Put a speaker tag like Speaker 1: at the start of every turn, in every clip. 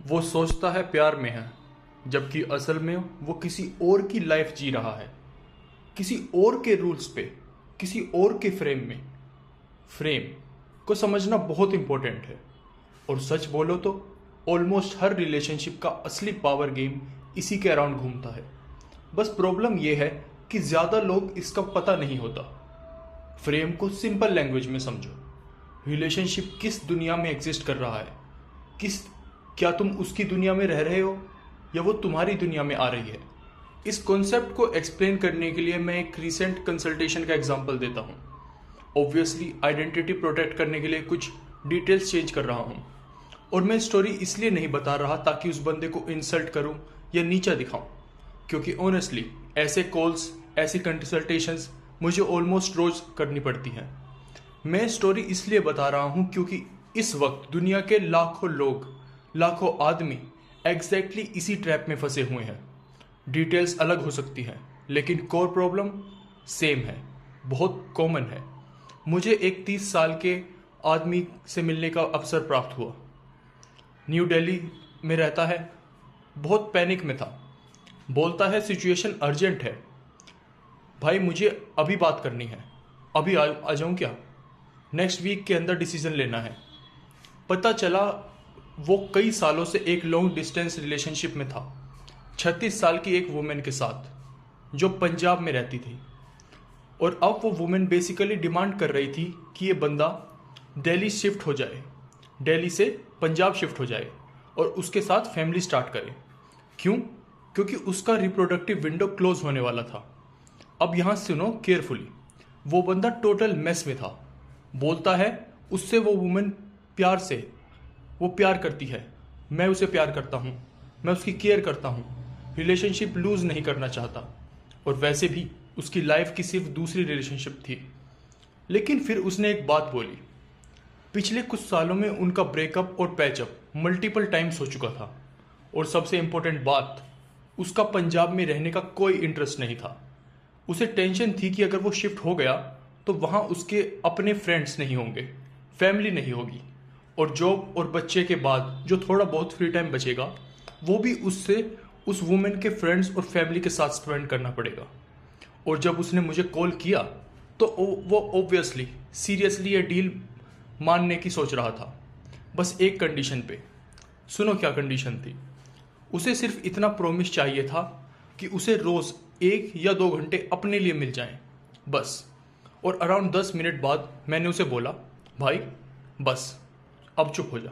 Speaker 1: वो सोचता है प्यार में है, जबकि असल में वो किसी और की लाइफ जी रहा है, किसी और के रूल्स पे, किसी और के फ्रेम में। फ्रेम को समझना बहुत इंपॉर्टेंट है। और सच बोलो तो ऑलमोस्ट हर रिलेशनशिप का असली पावर गेम इसी के अराउंड घूमता है। बस प्रॉब्लम यह है कि ज़्यादा लोग इसका पता नहीं होता। फ्रेम को सिंपल लैंग्वेज में समझो। रिलेशनशिप किस दुनिया में एग्जिस्ट कर रहा है, किस क्या तुम उसकी दुनिया में रह रहे हो या वो तुम्हारी दुनिया में आ रही है। इस कॉन्सेप्ट को एक्सप्लेन करने के लिए मैं एक रिसेंट कंसल्टेशन का एग्जांपल देता हूँ। ऑब्वियसली आइडेंटिटी प्रोटेक्ट करने के लिए कुछ डिटेल्स चेंज कर रहा हूँ, और मैं स्टोरी इसलिए नहीं बता रहा ताकि उस बंदे को इंसल्ट करूँ या नीचा दिखाऊं, क्योंकि ऑनेस्टली ऐसे कॉल्स, ऐसी कंसल्टेशंस मुझे ऑलमोस्ट रोज करनी पड़ती हैं। मैं स्टोरी इसलिए बता रहा हूँ क्योंकि इस वक्त दुनिया के लाखों लोग, लाखों आदमी एग्जैक्टली इसी ट्रैप में फंसे हुए हैं। डिटेल्स अलग हो सकती हैं, लेकिन कोर प्रॉब्लम सेम है, बहुत कॉमन है। मुझे एक 30 साल के आदमी से मिलने का अवसर प्राप्त हुआ। न्यू दिल्ली में रहता है, बहुत पैनिक में था। बोलता है सिचुएशन अर्जेंट है भाई, मुझे अभी बात करनी है, अभी आ जाऊँ क्या? नेक्स्ट वीक के अंदर डिसीजन लेना है। पता चला वो कई सालों से एक लॉन्ग डिस्टेंस रिलेशनशिप में था, 36 साल की एक वुमेन के साथ जो पंजाब में रहती थी। और अब वो वुमेन बेसिकली डिमांड कर रही थी कि ये बंदा दिल्ली शिफ्ट हो जाए, दिल्ली से पंजाब शिफ्ट हो जाए और उसके साथ फैमिली स्टार्ट करे। क्यों? क्योंकि उसका रिप्रोडक्टिव विंडो क्लोज होने वाला था। अब यहाँ सुनो केयरफुली। वो बंदा टोटल मेस में था। बोलता है उससे वो वुमेन वो प्यार करती है, मैं उसे प्यार करता हूँ, मैं उसकी केयर करता हूँ, रिलेशनशिप लूज नहीं करना चाहता। और वैसे भी उसकी लाइफ की सिर्फ दूसरी रिलेशनशिप थी। लेकिन फिर उसने एक बात बोली। पिछले कुछ सालों में उनका ब्रेकअप और पैचअप मल्टीपल टाइम्स हो चुका था, और सबसे इंपॉर्टेंट बात, उसका पंजाब में रहने का कोई इंटरेस्ट नहीं था। उसे टेंशन थी कि अगर वो शिफ्ट हो गया तो वहाँ उसके अपने फ्रेंड्स नहीं होंगे, फैमिली नहीं होगी, और जॉब और बच्चे के बाद जो थोड़ा बहुत फ्री टाइम बचेगा वो भी उस वुमेन के फ्रेंड्स और फैमिली के साथ स्पेंड करना पड़ेगा। और जब उसने मुझे कॉल किया तो वो ऑब्वियसली सीरियसली ये डील मानने की सोच रहा था, बस एक कंडीशन पे। सुनो क्या कंडीशन थी। उसे सिर्फ इतना प्रॉमिस चाहिए था कि उसे रोज 1 या 2 घंटे अपने लिए मिल जाएं, बस। और अराउंड 10 मिनट बाद मैंने उसे बोला, भाई बस अब चुप हो जा।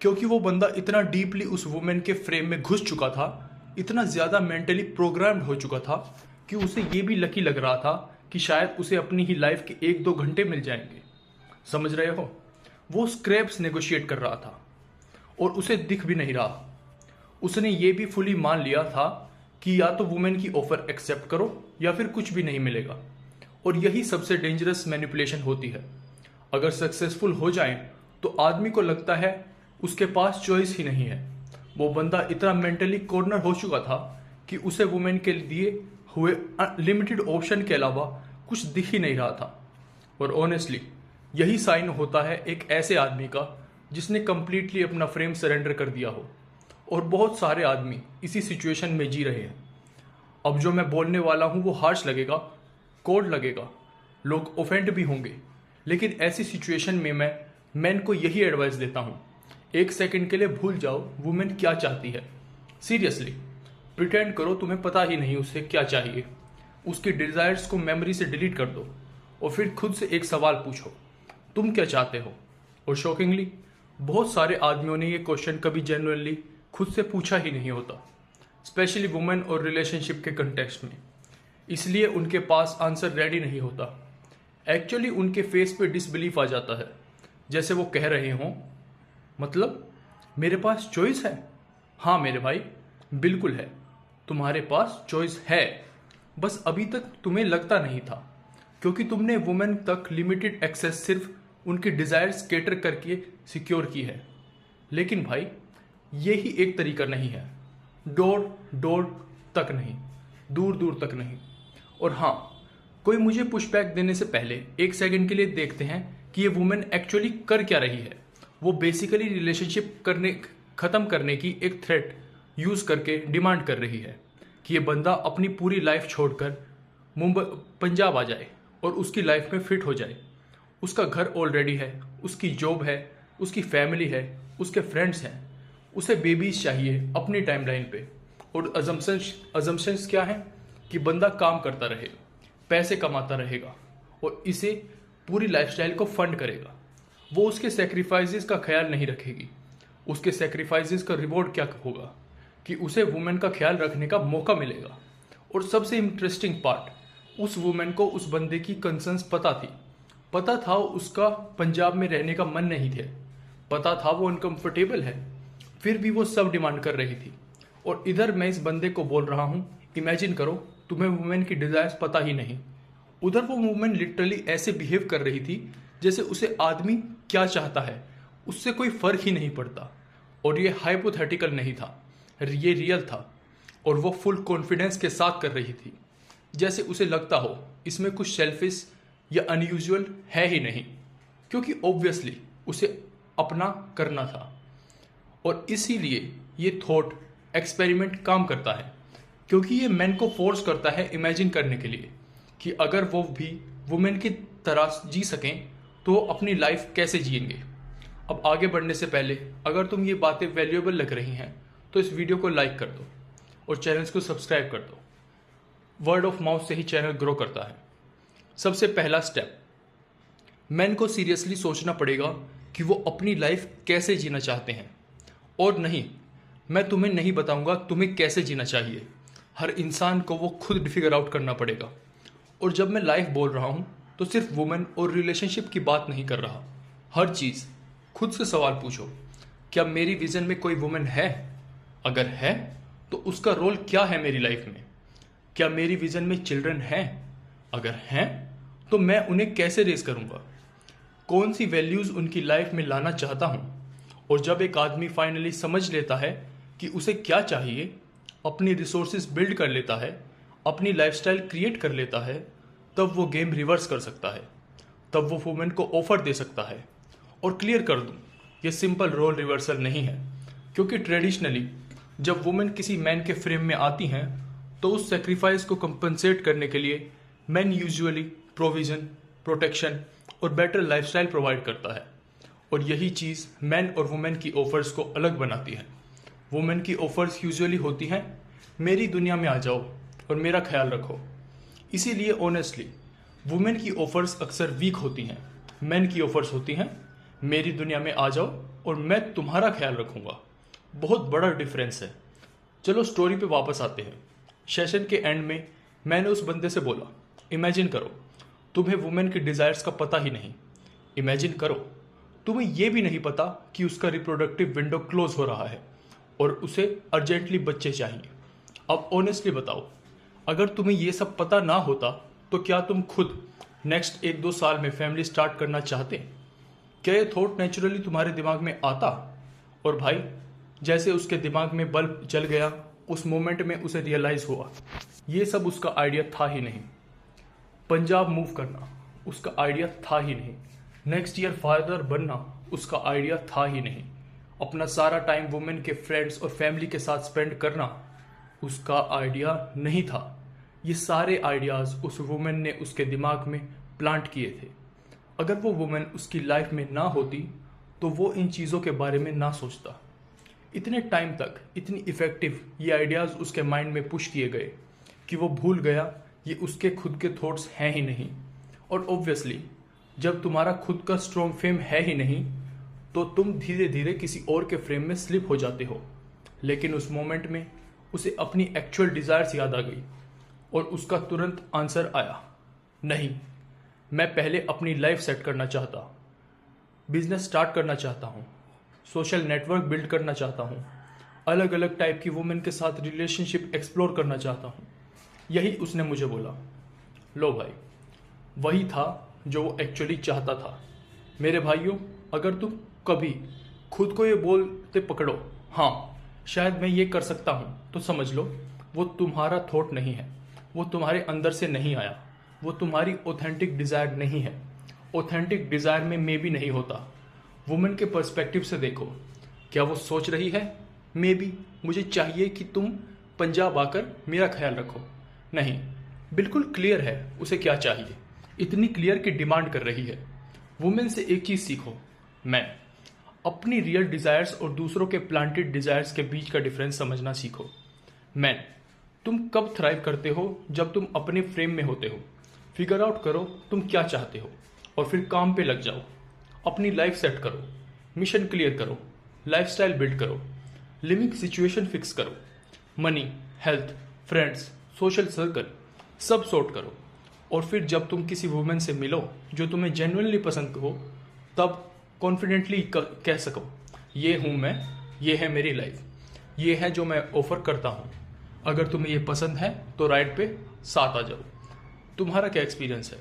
Speaker 1: क्योंकि वो बंदा इतना डीपली उस वुमेन के फ्रेम में घुस चुका था, इतना ज़्यादा मेंटली प्रोग्राम्ड हो चुका था कि उसे ये भी लकी लग रहा था कि शायद उसे अपनी ही लाइफ के 1-2 घंटे मिल जाएंगे। समझ रहे हो? वो स्क्रैप्स नेगोशिएट कर रहा था और उसे दिख भी नहीं रहा। उसने ये भी फुली मान लिया था कि या तो वुमेन की ऑफर एक्सेप्ट करो या फिर कुछ भी नहीं मिलेगा। और यही सबसे डेंजरस मैनिपुलेशन होती है। अगर सक्सेसफुल हो जाए तो आदमी को लगता है उसके पास चॉइस ही नहीं है। वो बंदा इतना मेंटली कॉर्नर हो चुका था कि उसे वुमेन के दिए हुए लिमिटेड ऑप्शन के अलावा कुछ दिख ही नहीं रहा था। और ऑनेस्टली यही साइन होता है एक ऐसे आदमी का जिसने कंप्लीटली अपना फ्रेम सरेंडर कर दिया हो। और बहुत सारे आदमी इसी सिचुएशन में जी रहे हैं। अब जो मैं बोलने वाला हूँ वो हार्श लगेगा, कोल्ड लगेगा, लोग ऑफेंड भी होंगे, लेकिन ऐसी सिचुएशन में मैं मैन को यही एडवाइस देता हूँ, 1 सेकंड के लिए भूल जाओ वुमेन क्या चाहती है। सीरियसली प्रिटेंड करो तुम्हें पता ही नहीं उसे क्या चाहिए। उसकी डिजायर्स को मेमोरी से डिलीट कर दो और फिर खुद से एक सवाल पूछो, तुम क्या चाहते हो? और शॉकिंगली बहुत सारे आदमियों ने ये क्वेश्चन कभी जेन्युइनली खुद से पूछा ही नहीं होता, स्पेशली वुमेन और रिलेशनशिप के कंटेक्स्ट में। इसलिए उनके पास आंसर रेडी नहीं होता। एक्चुअली उनके फेस पे डिसबिलीफ आ जाता है, जैसे वो कह रहे हों, मतलब मेरे पास चॉइस है? हाँ मेरे भाई, बिल्कुल है, तुम्हारे पास चॉइस है, बस अभी तक तुम्हें लगता नहीं था क्योंकि तुमने वुमेन तक लिमिटेड एक्सेस सिर्फ उनकी डिजायर्स कैटर करके सिक्योर की है। लेकिन भाई यही एक तरीका नहीं है, डोर तक नहीं, दूर दूर तक नहीं। और हाँ, कोई मुझे पुशबैक देने से पहले 1 सेकंड के लिए देखते हैं कि ये वुमेन एक्चुअली कर क्या रही है। वो बेसिकली रिलेशनशिप ख़त्म करने की एक थ्रेट यूज़ करके डिमांड कर रही है कि ये बंदा अपनी पूरी लाइफ छोड़कर मुंबई पंजाब आ जाए और उसकी लाइफ में फिट हो जाए। उसका घर ऑलरेडी है, उसकी जॉब है, उसकी फैमिली है, उसके फ्रेंड्स हैं, उसे बेबीज चाहिए अपनी टाइमलाइन पे। और अजम्पशंस क्या है कि बंदा काम करता रहेगा, पैसे कमाता रहेगा और इसे पूरी लाइफस्टाइल को फंड करेगा। वो उसके सेक्रीफाइसेस का ख्याल नहीं रखेगी। उसके सेक्रीफाइसेस का रिवॉर्ड क्या होगा कि उसे वुमेन का ख्याल रखने का मौका मिलेगा। और सबसे इंटरेस्टिंग पार्ट, उस वुमेन को उस बंदे की कंसर्न्स पता था उसका पंजाब में रहने का मन नहीं थे, पता था वो अनकंफर्टेबल है, फिर भी वो सब डिमांड कर रही थी। और इधर मैं इस बंदे को बोल रहा हूँ, इमेजिन करो तुम्हें वुमेन की डिजायर्स पता ही नहीं। उधर वो वुमेन लिटरली ऐसे बिहेव कर रही थी जैसे उसे आदमी क्या चाहता है उससे कोई फर्क ही नहीं पड़ता। और ये हाइपोथेटिकल नहीं था, ये रियल था। और वो फुल कॉन्फिडेंस के साथ कर रही थी, जैसे उसे लगता हो इसमें कुछ सेल्फिश या अनयूजुअल है ही नहीं, क्योंकि ऑब्वियसली उसे अपना करना था। और इसीलिए ये थॉट एक्सपेरिमेंट काम करता है, क्योंकि ये मैन को फोर्स करता है इमेजिन करने के लिए कि अगर वो भी वुमेन की तरह जी सकें तो अपनी लाइफ कैसे जिएंगे। अब आगे बढ़ने से पहले अगर तुम ये बातें वैल्यूएबल लग रही हैं तो इस वीडियो को लाइक कर दो और चैनल को सब्सक्राइब कर दो। वर्ड ऑफ माउथ से ही चैनल ग्रो करता है। सबसे पहला स्टेप, मैन को सीरियसली सोचना पड़ेगा कि वो अपनी लाइफ कैसे जीना चाहते हैं। और नहीं, मैं तुम्हें नहीं बताऊंगा तुम्हें कैसे जीना चाहिए, हर इंसान को वो खुद फिगर आउट करना पड़ेगा। और जब मैं लाइफ बोल रहा हूँ तो सिर्फ वुमेन और रिलेशनशिप की बात नहीं कर रहा। हर चीज़ खुद से सवाल पूछो, क्या मेरी विजन में कोई वुमेन है? अगर है तो उसका रोल क्या है मेरी लाइफ में? क्या मेरी विजन में चिल्ड्रन हैं? अगर हैं तो मैं उन्हें कैसे रेज करूंगा? कौन सी वैल्यूज़ उनकी लाइफ में लाना चाहता हूँ? और जब एक आदमी फाइनली समझ लेता है कि उसे क्या चाहिए, अपनी रिसोर्सेज बिल्ड कर लेता है, अपनी लाइफस्टाइल क्रिएट कर लेता है, तब वो गेम रिवर्स कर सकता है। तब वो वुमेन को ऑफर दे सकता है। और क्लियर कर दूं, ये सिंपल रोल रिवर्सल नहीं है, क्योंकि ट्रेडिशनली जब वुमेन किसी मैन के फ्रेम में आती हैं तो उस सेक्रीफाइस को कंपनसेट करने के लिए मैन यूजुअली प्रोविजन, प्रोटेक्शन और बेटर लाइफस्टाइल प्रोवाइड करता है। और यही चीज़ मैन और वुमेन की ऑफर्स को अलग बनाती है। वुमेन की ऑफर्स यूजुअली होती हैं, मेरी दुनिया में आ जाओ और मेरा ख्याल रखो। इसीलिए ऑनेस्टली वुमेन की ऑफर्स अक्सर वीक होती हैं। मैन की ऑफर्स होती हैं, मेरी दुनिया में आ जाओ और मैं तुम्हारा ख्याल रखूंगा। बहुत बड़ा डिफरेंस है। चलो स्टोरी पे वापस आते हैं। सेशन के एंड में मैंने उस बंदे से बोला, इमेजिन करो तुम्हें वुमेन की डिज़ायर्स का पता ही नहीं। इमेजिन करो तुम्हें यह भी नहीं पता कि उसका रिप्रोडक्टिव विंडो क्लोज हो रहा है और उसे अर्जेंटली बच्चे चाहिए। अब ऑनेस्टली बताओ, अगर तुम्हें ये सब पता ना होता तो क्या तुम खुद नेक्स्ट 1-2 साल में फैमिली स्टार्ट करना चाहते? क्या ये थॉट नेचुरली तुम्हारे दिमाग में आता? और भाई, जैसे उसके दिमाग में बल्ब जल गया, उस मोमेंट में उसे रियलाइज हुआ ये सब उसका आइडिया था ही नहीं। पंजाब मूव करना उसका आइडिया था ही नहीं। नेक्स्ट ईयर फादर बनना उसका आइडिया था ही नहीं। अपना सारा टाइम वुमेन के फ्रेंड्स और फैमिली के साथ स्पेंड करना उसका आइडिया नहीं था। ये सारे आइडियाज़ उस वुमेन ने उसके दिमाग में प्लांट किए थे। अगर वो वुमेन उसकी लाइफ में ना होती तो वो इन चीज़ों के बारे में ना सोचता। इतने टाइम तक इतनी इफ़ेक्टिव ये आइडियाज़ उसके माइंड में पुश किए गए कि वो भूल गया ये उसके खुद के थॉट्स हैं ही नहीं। और ऑब्वियसली जब तुम्हारा खुद का स्ट्रॉन्ग फ्रेम है ही नहीं तो तुम धीरे धीरे किसी और के फ्रेम में स्लिप हो जाते हो। लेकिन उस मोमेंट में उसे अपनी एक्चुअल डिज़ायर्स याद आ गई और उसका तुरंत आंसर आया, नहीं, मैं पहले अपनी लाइफ सेट करना चाहता, बिजनेस स्टार्ट करना चाहता हूँ, सोशल नेटवर्क बिल्ड करना चाहता हूँ, अलग अलग टाइप की वुमेन के साथ रिलेशनशिप एक्सप्लोर करना चाहता हूँ। यही उसने मुझे बोला। लो भाई, वही था जो वो एक्चुअली चाहता था। मेरे भाइयों, अगर तुम कभी खुद को ये बोलते पकड़ो, हाँ शायद मैं ये कर सकता हूँ, तो समझ लो वो तुम्हारा थॉट नहीं है, वो तुम्हारे अंदर से नहीं आया, वो तुम्हारी ऑथेंटिक डिज़ायर नहीं है। ऑथेंटिक डिज़ायर में मे भी नहीं होता। वुमेन के पर्सपेक्टिव से देखो, क्या वो सोच रही है मे बी मुझे चाहिए कि तुम पंजाब आकर मेरा ख्याल रखो? नहीं, बिल्कुल क्लियर है उसे क्या चाहिए। इतनी क्लियर कि डिमांड कर रही है। वुमेन से एक चीज सीखो, मैं अपनी रियल डिजायर्स और दूसरों के प्लांटेड डिजायर्स के बीच का डिफरेंस समझना सीखो। मैन, तुम कब थ्राइव करते हो? जब तुम अपने फ्रेम में होते हो। फिगर आउट करो तुम क्या चाहते हो और फिर काम पे लग जाओ। अपनी लाइफ सेट करो, मिशन क्लियर करो, लाइफस्टाइल बिल्ड करो, लिविंग सिचुएशन फिक्स करो, money, health, friends, social circle सब सॉर्ट करो। और फिर जब तुम किसी वुमेन से मिलो जो तुम्हें जेन्युइनली पसंद हो, तब कॉन्फिडेंटली कह सको, ये हूं मैं, ये है मेरी लाइफ, ये है जो मैं ऑफर करता हूं। अगर तुम्हें ये पसंद है तो राइड पे साथ आ जाओ। तुम्हारा क्या एक्सपीरियंस है?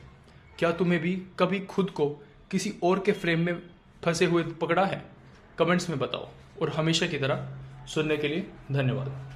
Speaker 1: क्या तुम्हें भी कभी खुद को किसी और के फ्रेम में फंसे हुए पकड़ा है? कमेंट्स में बताओ। और हमेशा की तरह सुनने के लिए धन्यवाद।